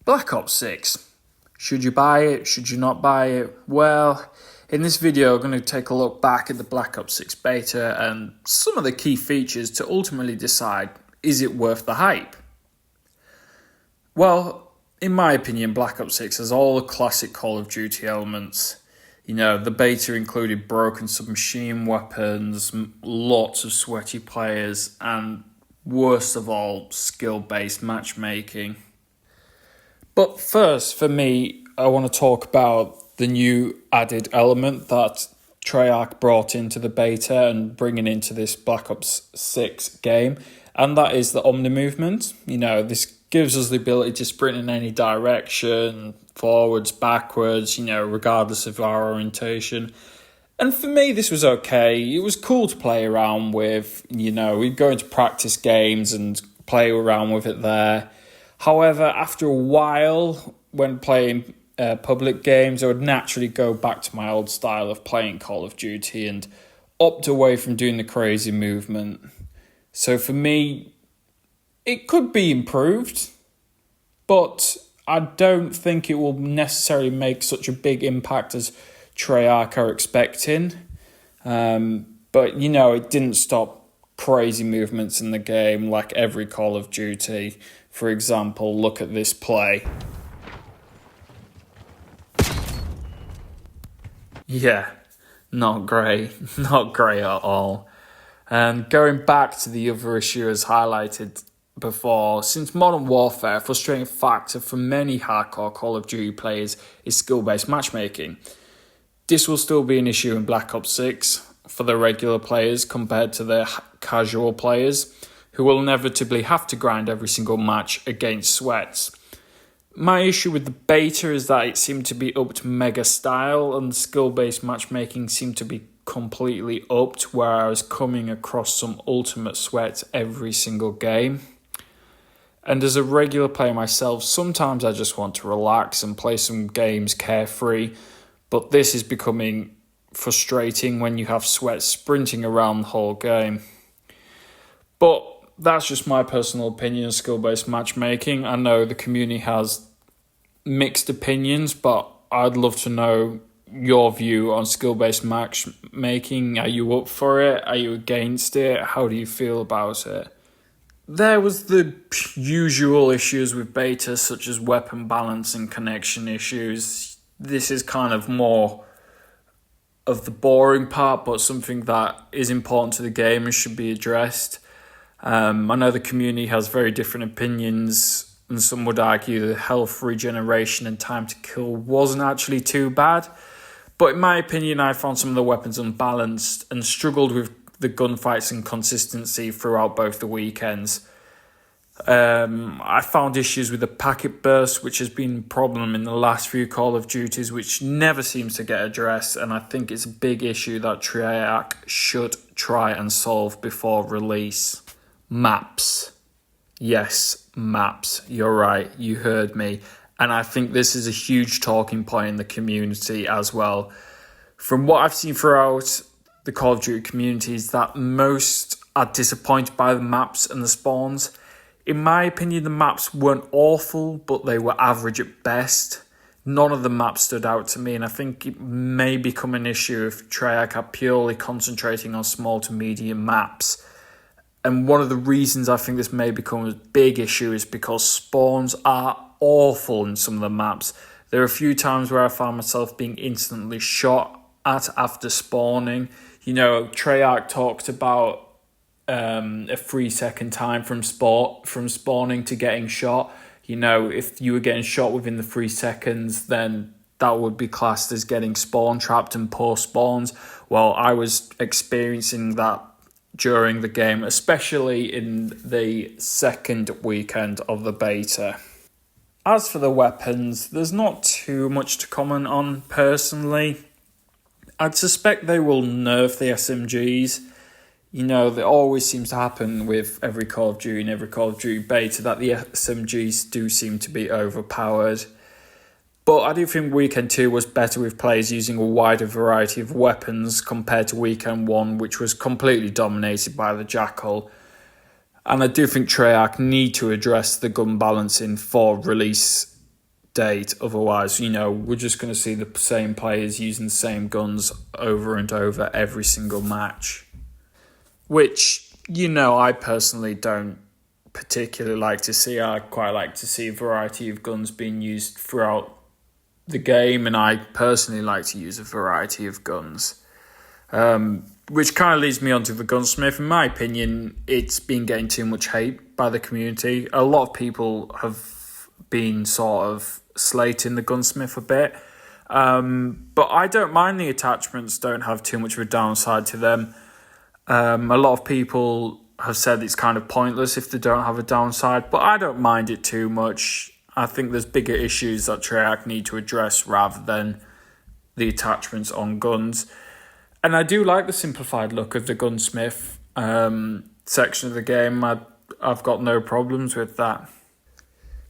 Black Ops 6. Should you buy it? Should you not buy it? Well, in this video, I'm going to take a look back at the Black Ops 6 beta and some of the key features to ultimately decide, is it worth the hype? Well, in my opinion, Black Ops 6 has all the classic Call of Duty elements. You know, the beta included broken submachine weapons, lots of sweaty players, and worst of all, skill-based matchmaking. But first, for me, I want to talk about the new added element that Treyarch brought into the beta and bringing into this Black Ops 6 game, and that is the Omni movement. You know, this gives us the ability to sprint in any direction, forwards, backwards, regardless of our orientation. And for me, this was okay. It was cool to play around with. We'd go into practice games and play around with it there. However, after a while, when playing public games, I would naturally go back to my old style of playing Call of Duty and opt away from doing the crazy movement. So for me, it could be improved, but I don't think it will necessarily make such a big impact as Treyarch are expecting. But, it didn't stop crazy movements in the game like every Call of Duty. For example, look at this play. Yeah, not great. Not great at all. And going back to the other issue as highlighted before, since Modern Warfare, a frustrating factor for many hardcore Call of Duty players is skill-based matchmaking. This will still be an issue in Black Ops 6 for the regular players compared to the casual players, who will inevitably have to grind every single match against sweats. My issue with the beta is that it seemed to be upped mega style and skill-based matchmaking seemed to be completely upped, where I was coming across some ultimate sweat every single game. And as a regular player myself, sometimes I just want to relax and play some games carefree, but this is becoming frustrating when you have sweat sprinting around the whole game. But that's just my personal opinion of skill-based matchmaking. I know the community has mixed opinions, but I'd love to know your view on skill-based matchmaking. Are you up for it? Are you against it? How do you feel about it? There was the usual issues with beta, such as weapon balance and connection issues. This is kind of more of the boring part, but something that is important to the game and should be addressed. I know the community has very different opinions, and some would argue the health regeneration and time to kill wasn't actually too bad. But in my opinion, I found some of the weapons unbalanced and struggled with the gunfights and consistency throughout both the weekends. I found issues with the packet burst, which has been a problem in the last few Call of Duties, which never seems to get addressed, and I think it's a big issue that Treyarch should try and solve before release. Maps. Yes, maps. You're right, you heard me. And I think this is a huge talking point in the community as well. From what I've seen throughout the Call of Duty community is that most are disappointed by the maps and the spawns. In my opinion, the maps weren't awful, but they were average at best. None of the maps stood out to me, and I think it may become an issue if Treyarch are purely concentrating on small to medium maps. And one of the reasons I think this may become a big issue is because spawns are awful in some of the maps. There are a few times where I found myself being instantly shot at after spawning. Treyarch talked about a 3-second time from spawning to getting shot. If you were getting shot within the 3 seconds, then that would be classed as getting spawn trapped and poor spawns. Well, I was experiencing that during the game, especially in the second weekend of the beta. As for the weapons, there's not too much to comment on personally. I'd suspect they will nerf the SMGs. That always seems to happen with every Call of Duty and every Call of Duty beta, that the SMGs do seem to be overpowered. But I do think Weekend 2 was better with players using a wider variety of weapons compared to Weekend 1, which was completely dominated by the Jackal. And I do think Treyarch need to address the gun balancing for release date. Otherwise, we're just going to see the same players using the same guns over and over every single match. Which, I personally don't particularly like to see. I quite like to see a variety of guns being used throughout the game, and I personally like to use a variety of guns. Which kind of leads me on to the gunsmith. In my opinion, it's been getting too much hate by the community. A lot of people have been sort of slating the gunsmith a bit. But I don't mind the attachments, don't have too much of a downside to them. A lot of people have said it's kind of pointless if they don't have a downside, but I don't mind it too much. I think there's bigger issues that Treyarch need to address rather than the attachments on guns. And I do like the simplified look of the gunsmith section of the game. I've got no problems with that.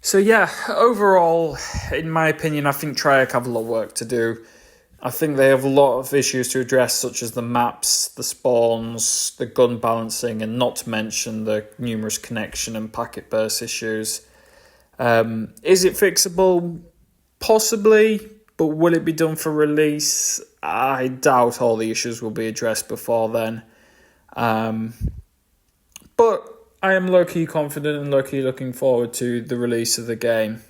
So yeah, overall, in my opinion, I think Treyarch have a lot of work to do. I think they have a lot of issues to address, such as the maps, the spawns, the gun balancing, and not to mention the numerous connection and packet burst issues. Is it fixable? Possibly, but will it be done for release? I doubt all the issues will be addressed before then. But I am low-key confident and low-key looking forward to the release of the game.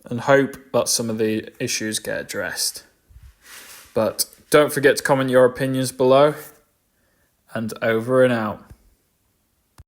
And hope that some of the issues get addressed. But don't forget to comment your opinions below. And over and out.